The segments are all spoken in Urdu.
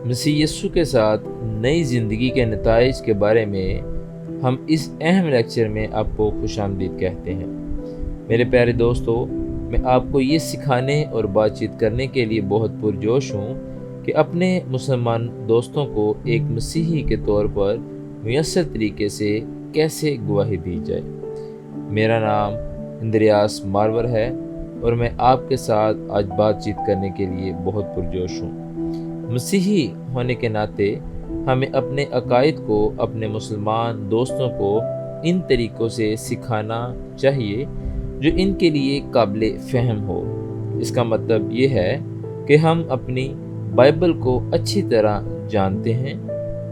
مسیح یسوع کے ساتھ نئی زندگی کے نتائج کے بارے میں ہم اس اہم لیکچر میں آپ کو خوش آمدید کہتے ہیں۔ میرے پیارے دوستو، میں آپ کو یہ سکھانے اور بات چیت کرنے کے لیے بہت پرجوش ہوں کہ اپنے مسلمان دوستوں کو ایک مسیحی کے طور پر میسر طریقے سے کیسے گواہی دی جائے۔ میرا نام اندریاس مارور ہے اور میں آپ کے ساتھ آج بات چیت کرنے کے لیے بہت پرجوش ہوں۔ مسیحی ہونے کے ناطے ہمیں اپنے عقائد کو اپنے مسلمان دوستوں کو ان طریقوں سے سکھانا چاہیے جو ان کے لیے قابل فہم ہو۔ اس کا مطلب یہ ہے کہ ہم اپنی بائبل کو اچھی طرح جانتے ہیں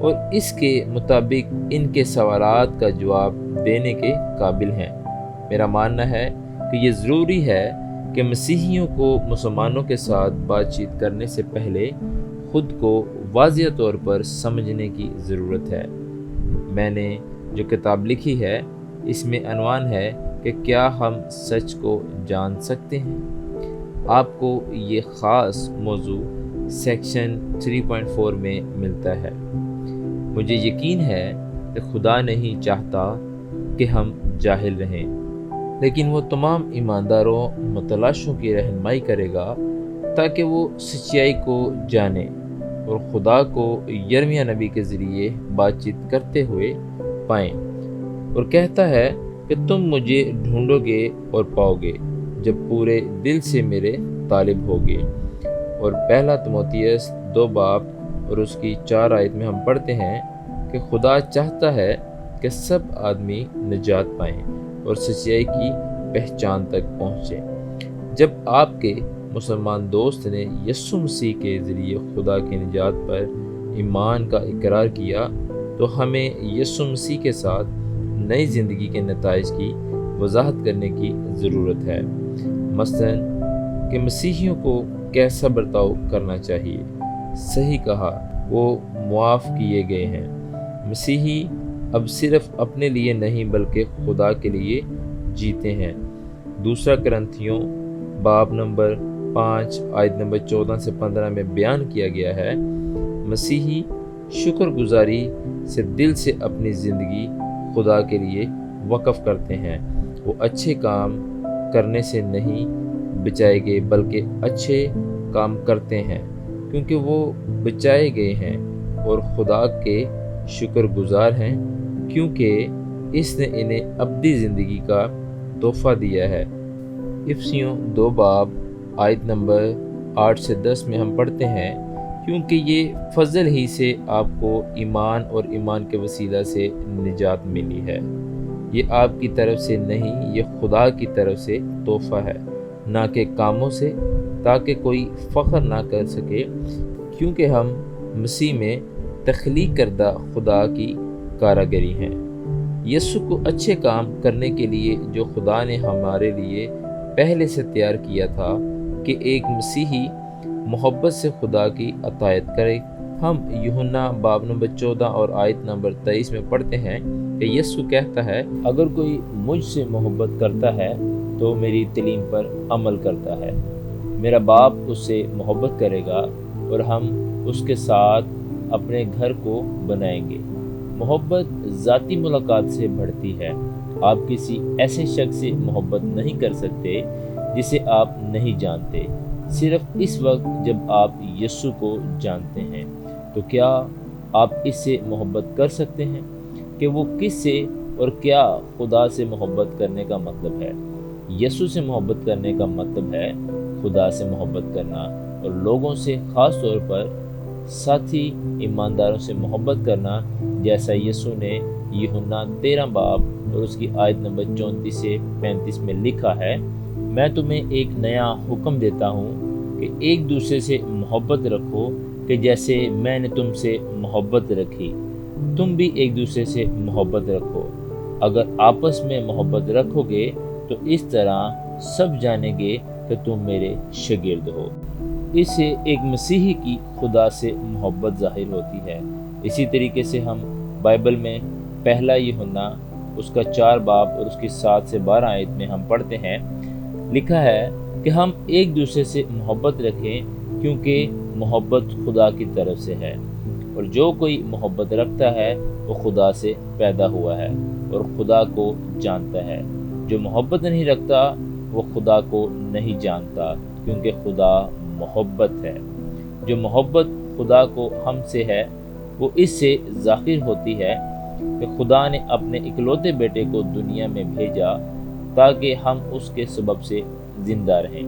اور اس کے مطابق ان کے سوالات کا جواب دینے کے قابل ہیں۔ میرا ماننا ہے کہ یہ ضروری ہے کہ مسیحیوں کو مسلمانوں کے ساتھ بات چیت کرنے سے پہلے خود کو واضح طور پر سمجھنے کی ضرورت ہے۔ میں نے جو کتاب لکھی ہے اس میں عنوان ہے کہ کیا ہم سچ کو جان سکتے ہیں؟ آپ کو یہ خاص موضوع سیکشن 3.4 میں ملتا ہے۔ مجھے یقین ہے کہ خدا نہیں چاہتا کہ ہم جاہل رہیں، لیکن وہ تمام ایمانداروں متلاشوں کی رہنمائی کرے گا تاکہ وہ سچائی کو جانیں اور خدا کو یرمیہ نبی کے ذریعے بات چیت کرتے ہوئے پائیں، اور کہتا ہے کہ تم مجھے ڈھونڈو گے اور پاؤ گے جب پورے دل سے میرے طالب ہوگے۔ اور پہلا تموتھیوس 2 باب اور اس کی 4 آیت میں ہم پڑھتے ہیں کہ خدا چاہتا ہے کہ سب آدمی نجات پائیں اور سچائی کی پہچان تک پہنچیں۔ جب آپ کے مسلمان دوست نے یسوع مسیح کے ذریعے خدا کی نجات پر ایمان کا اقرار کیا تو ہمیں یسوع مسیح کے ساتھ نئی زندگی کے نتائج کی وضاحت کرنے کی ضرورت ہے۔ مثلاً کہ مسیحیوں کو کیسا برتاؤ کرنا چاہیے۔ صحیح کہا، وہ معاف کیے گئے ہیں۔ مسیحی اب صرف اپنے لیے نہیں بلکہ خدا کے لیے جیتے ہیں۔ 2 کرنتھیوں باب نمبر 5 آیت نمبر 14 سے 15 میں بیان کیا گیا ہے، مسیحی شکر گزاری سے دل سے اپنی زندگی خدا کے لیے وقف کرتے ہیں۔ وہ اچھے کام کرنے سے نہیں بچائے گئے بلکہ اچھے کام کرتے ہیں کیونکہ وہ بچائے گئے ہیں، اور خدا کے شکر گزار ہیں کیونکہ اس نے انہیں ابدی زندگی کا تحفہ دیا ہے۔ افسیوں 2 باب آیت نمبر 8 سے 10 میں ہم پڑھتے ہیں، کیونکہ یہ فضل ہی سے آپ کو ایمان اور ایمان کے وسیلہ سے نجات ملی ہے۔ یہ آپ کی طرف سے نہیں، یہ خدا کی طرف سے تحفہ ہے، نہ کہ کاموں سے، تاکہ کوئی فخر نہ کر سکے، کیونکہ ہم مسیح میں تخلیق کردہ خدا کی کاراگری ہیں۔ یسوع کو اچھے کام کرنے کے لیے جو خدا نے ہمارے لیے پہلے سے تیار کیا تھا کہ ایک مسیحی محبت سے خدا کی اطاعت کرے۔ ہم یوحنا باب نمبر 14 اور آیت نمبر 23 میں پڑھتے ہیں کہ یسوع کہتا ہے، اگر کوئی مجھ سے محبت کرتا ہے تو میری تعلیم پر عمل کرتا ہے، میرا باپ اس سے محبت کرے گا اور ہم اس کے ساتھ اپنے گھر کو بنائیں گے۔ محبت ذاتی ملاقات سے بڑھتی ہے۔ آپ کسی ایسے شخص سے محبت نہیں کر سکتے جسے آپ نہیں جانتے، صرف اس وقت جب آپ یسوع کو جانتے ہیں۔ تو کیا آپ اس سے محبت کر سکتے ہیں کہ وہ کس سے اور کیا خدا سے محبت کرنے کا مطلب ہے؟ یسوع سے محبت کرنے کا مطلب ہے خدا سے محبت کرنا اور لوگوں سے، خاص طور پر ساتھی ایمانداروں سے محبت کرنا، جیسا یسوع نے یوحنا 13 باب اور اس کی آیت نمبر 34 سے 35 میں لکھا ہے، میں تمہیں ایک نیا حکم دیتا ہوں کہ ایک دوسرے سے محبت رکھو کہ جیسے میں نے تم سے محبت رکھی، تم بھی ایک دوسرے سے محبت رکھو۔ اگر آپس میں محبت رکھو گے تو اس طرح سب جانیں گے کہ تم میرے شاگرد ہو۔ اس سے ایک مسیحی کی خدا سے محبت ظاہر ہوتی ہے۔ اسی طریقے سے ہم بائبل میں پہلا یوحنا اس کا 4 باب اور اس کی 7 سے 12 آیت میں ہم پڑھتے ہیں، لکھا ہے کہ ہم ایک دوسرے سے محبت رکھیں کیونکہ محبت خدا کی طرف سے ہے، اور جو کوئی محبت رکھتا ہے وہ خدا سے پیدا ہوا ہے اور خدا کو جانتا ہے۔ جو محبت نہیں رکھتا وہ خدا کو نہیں جانتا، کیونکہ خدا محبت ہے۔ جو محبت خدا کو ہم سے ہے وہ اس سے ظاہر ہوتی ہے کہ خدا نے اپنے اکلوتے بیٹے کو دنیا میں بھیجا تاکہ ہم اس کے سبب سے زندہ رہیں۔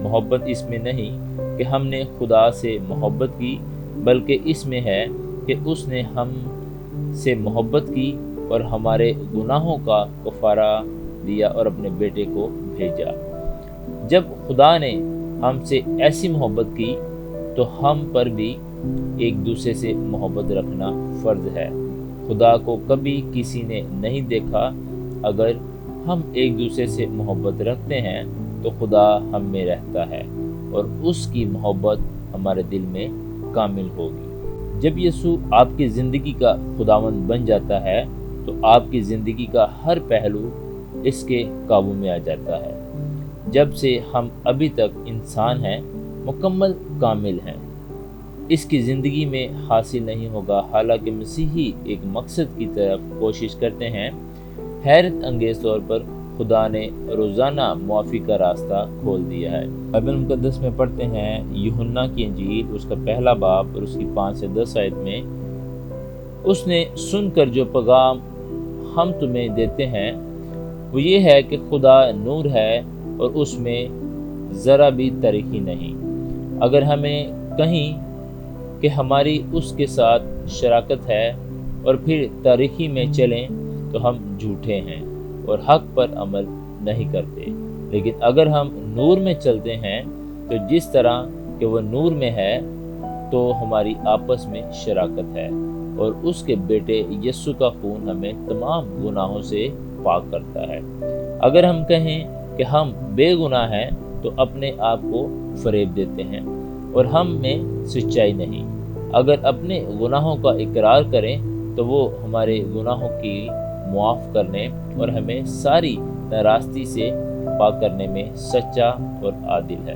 محبت اس میں نہیں کہ ہم نے خدا سے محبت کی، بلکہ اس میں ہے کہ اس نے ہم سے محبت کی اور ہمارے گناہوں کا کفارہ دیا اور اپنے بیٹے کو بھیجا۔ جب خدا نے ہم سے ایسی محبت کی تو ہم پر بھی ایک دوسرے سے محبت رکھنا فرض ہے۔ خدا کو کبھی کسی نے نہیں دیکھا۔ اگر ہم ایک دوسرے سے محبت رکھتے ہیں تو خدا ہم میں رہتا ہے اور اس کی محبت ہمارے دل میں کامل ہوگی۔ جب یسوع آپ کی زندگی کا خداوند بن جاتا ہے تو آپ کی زندگی کا ہر پہلو اس کے قابو میں آ جاتا ہے۔ جب سے ہم ابھی تک انسان ہیں، مکمل کامل ہیں، اس کی زندگی میں حاصل نہیں ہوگا۔ حالانکہ مسیحی ایک مقصد کی طرف کوشش کرتے ہیں، حیرت انگیز طور پر خدا نے روزانہ معافی کا راستہ کھول دیا ہے۔ بائبل مقدس میں پڑھتے ہیں یوحنا کی انجیل اس کا پہلا باب اور اس کی 5 سے 10 آیت میں، اس نے سن کر جو پیغام ہم تمہیں دیتے ہیں وہ یہ ہے کہ خدا نور ہے اور اس میں ذرا بھی تاریکی نہیں۔ اگر ہمیں کہیں کہ ہماری اس کے ساتھ شراکت ہے اور پھر تاریکی میں چلیں تو ہم جھوٹے ہیں اور حق پر عمل نہیں کرتے۔ لیکن اگر ہم نور میں چلتے ہیں تو جس طرح کہ وہ نور میں ہے تو ہماری آپس میں شراکت ہے، اور اس کے بیٹے یسوع کا خون ہمیں تمام گناہوں سے پاک کرتا ہے۔ اگر ہم کہیں کہ ہم بے گناہ ہیں تو اپنے آپ کو فریب دیتے ہیں اور ہم میں سچائی نہیں۔ اگر اپنے گناہوں کا اقرار کریں تو وہ ہمارے گناہوں کی معاف کرنے اور ہمیں ساری ناراستی سے پاک کرنے میں سچا اور عادل ہے۔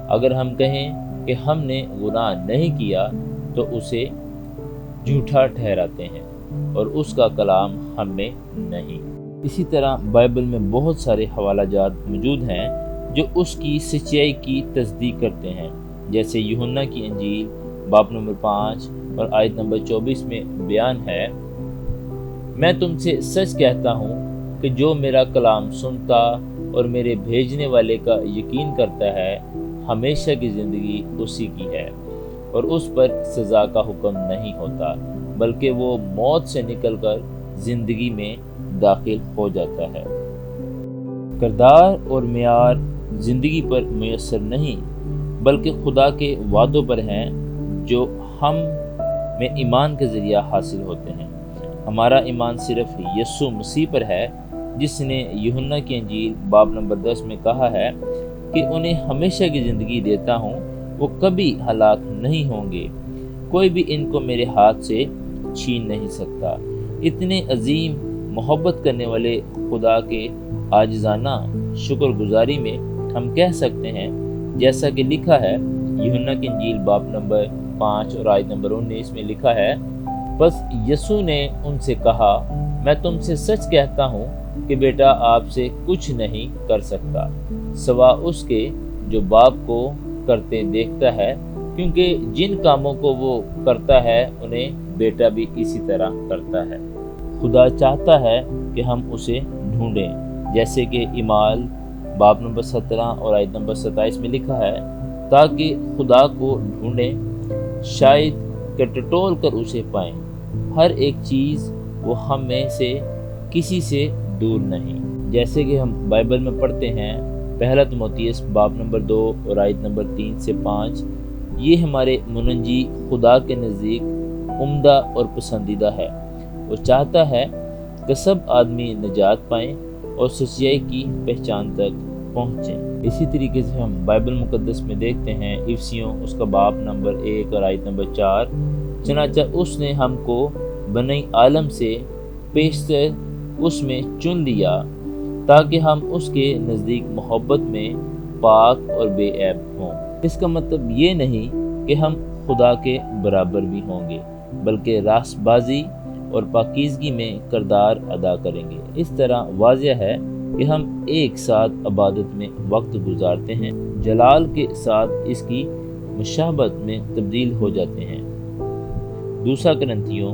اگر ہم کہیں کہ ہم نے گناہ نہیں کیا تو اسے جھوٹا ٹھہراتے ہیں اور اس کا کلام ہم میں نہیں۔ اسی طرح بائبل میں بہت سارے حوالہ جات موجود ہیں جو اس کی سچائی کی تصدیق کرتے ہیں، جیسے یوحنا کی انجیل باب نمبر 5 اور آیت نمبر 24 میں بیان ہے، میں تم سے سچ کہتا ہوں کہ جو میرا کلام سنتا اور میرے بھیجنے والے کا یقین کرتا ہے ہمیشہ کی زندگی اسی کی ہے، اور اس پر سزا کا حکم نہیں ہوتا بلکہ وہ موت سے نکل کر زندگی میں داخل ہو جاتا ہے۔ کردار اور معیار زندگی پر میسر نہیں بلکہ خدا کے وعدوں پر ہیں جو ہم میں ایمان کے ذریعہ حاصل ہوتے ہیں۔ ہمارا ایمان صرف یسوع مسیح پر ہے، جس نے یوحنا کی انجیل باب نمبر 10 میں کہا ہے کہ انہیں ہمیشہ کی زندگی دیتا ہوں، وہ کبھی ہلاک نہیں ہوں گے، کوئی بھی ان کو میرے ہاتھ سے چھین نہیں سکتا۔ اتنے عظیم محبت کرنے والے خدا کے عاجزانہ شکر گزاری میں ہم کہہ سکتے ہیں جیسا کہ لکھا ہے یوحنا کی انجیل باب نمبر 5 اور آیت نمبر 19 میں لکھا ہے، بس یسوع نے ان سے کہا، میں تم سے سچ کہتا ہوں کہ بیٹا آپ سے کچھ نہیں کر سکتا سوا اس کے جو باپ کو کرتے دیکھتا ہے، کیونکہ جن کاموں کو وہ کرتا ہے انہیں بیٹا بھی اسی طرح کرتا ہے۔ خدا چاہتا ہے کہ ہم اسے ڈھونڈیں، جیسے کہ اعمال باب نمبر 17 اور آیت نمبر 27 میں لکھا ہے، تاکہ خدا کو ڈھونڈیں شاید کہ ٹٹول کر اسے پائیں، ہر ایک چیز وہ ہم میں سے کسی سے دور نہیں۔ جیسے کہ ہم بائبل میں پڑھتے ہیں پہلا تیموتھیوس باب نمبر 2 اور آیت نمبر 3 سے 5، یہ ہمارے منجی خدا کے نزدیک عمدہ اور پسندیدہ ہے، وہ چاہتا ہے کہ سب آدمی نجات پائیں اور سچائی کی پہچان تک پہنچیں۔ اسی طریقے سے ہم بائبل مقدس میں دیکھتے ہیں افسیوں اس کا باب نمبر 1 اور آیت نمبر 4، چنانچہ اس نے ہم کو بنی عالم سے پیشتر اس میں چن لیا تاکہ ہم اس کے نزدیک محبت میں پاک اور بے عیب ہوں۔ اس کا مطلب یہ نہیں کہ ہم خدا کے برابر بھی ہوں گے، بلکہ راست بازی اور پاکیزگی میں کردار ادا کریں گے۔ اس طرح واضح ہے کہ ہم ایک ساتھ عبادت میں وقت گزارتے ہیں، جلال کے ساتھ اس کی مشابہت میں تبدیل ہو جاتے ہیں۔ دوسرا کرنتھیوں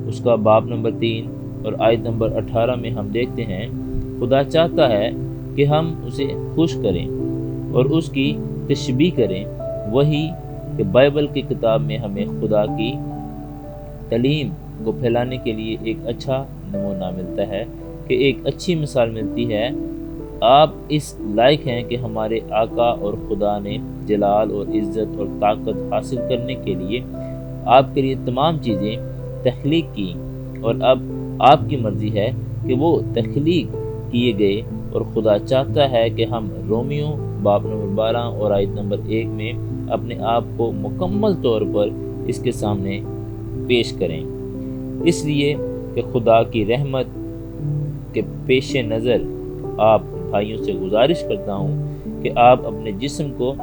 اس کا باب نمبر 3 اور آیت نمبر 18 میں ہم دیکھتے ہیں، خدا چاہتا ہے کہ ہم اسے خوش کریں اور اس کی تشبیہ کریں۔ وہی کہ بائبل کی کتاب میں ہمیں خدا کی تعلیم کو پھیلانے کے لیے ایک اچھا نمونہ ملتا ہے، کہ ایک اچھی مثال ملتی ہے۔ آپ اس لائق ہیں کہ ہمارے آقا اور خدا نے جلال اور عزت اور طاقت حاصل کرنے کے لیے آپ کے لیے تمام چیزیں تخلیق کی، اور اب آپ کی مرضی ہے کہ وہ تخلیق کیے گئے، اور خدا چاہتا ہے کہ ہم رومیو باب نمبر 12 اور آیت نمبر 1 میں اپنے آپ کو مکمل طور پر اس کے سامنے پیش کریں۔ اس لیے کہ خدا کی رحمت کے پیش نظر آپ بھائیوں سے گزارش کرتا ہوں کہ آپ اپنے جسم کو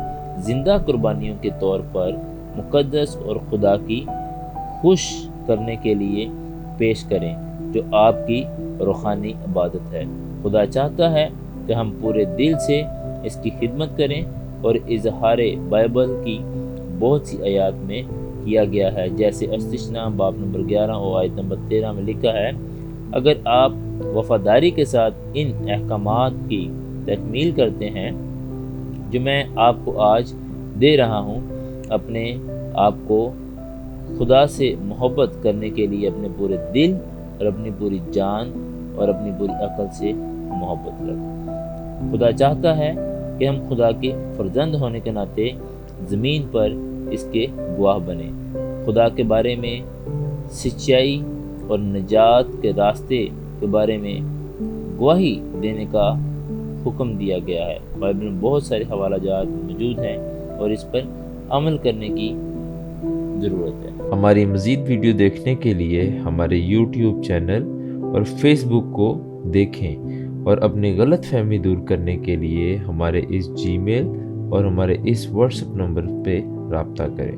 زندہ قربانیوں کے طور پر مقدس اور خدا کی خوش کرنے کے لیے پیش کریں، جو آپ کی روحانی عبادت ہے۔ خدا چاہتا ہے کہ ہم پورے دل سے اس کی خدمت کریں، اور اظہار بائبل کی بہت سی آیات میں کیا گیا ہے، جیسے استثنا باب نمبر 11 اور آیت نمبر 13 میں لکھا ہے، اگر آپ وفاداری کے ساتھ ان احکامات کی تکمیل کرتے ہیں جو میں آپ کو آج دے رہا ہوں، اپنے آپ کو خدا سے محبت کرنے کے لیے اپنے پورے دل اور اپنی پوری جان اور اپنی پوری عقل سے محبت رکھیں۔ خدا چاہتا ہے کہ ہم خدا کے فرزند ہونے کے ناطے زمین پر اس کے گواہ بنیں۔ خدا کے بارے میں سچائی اور نجات کے راستے کے بارے میں گواہی دینے کا حکم دیا گیا ہے۔ بائبل میں بہت سارے حوالہ جات موجود ہیں اور اس پر عمل کرنے کی ضرورت ہے۔ ہماری مزید ویڈیو دیکھنے کے لیے ہمارے یوٹیوب چینل اور فیس بک کو دیکھیں، اور اپنی غلط فہمی دور کرنے کے لیے ہمارے اس جی میل اور ہمارے اس واٹس ایپ نمبر پہ رابطہ کریں۔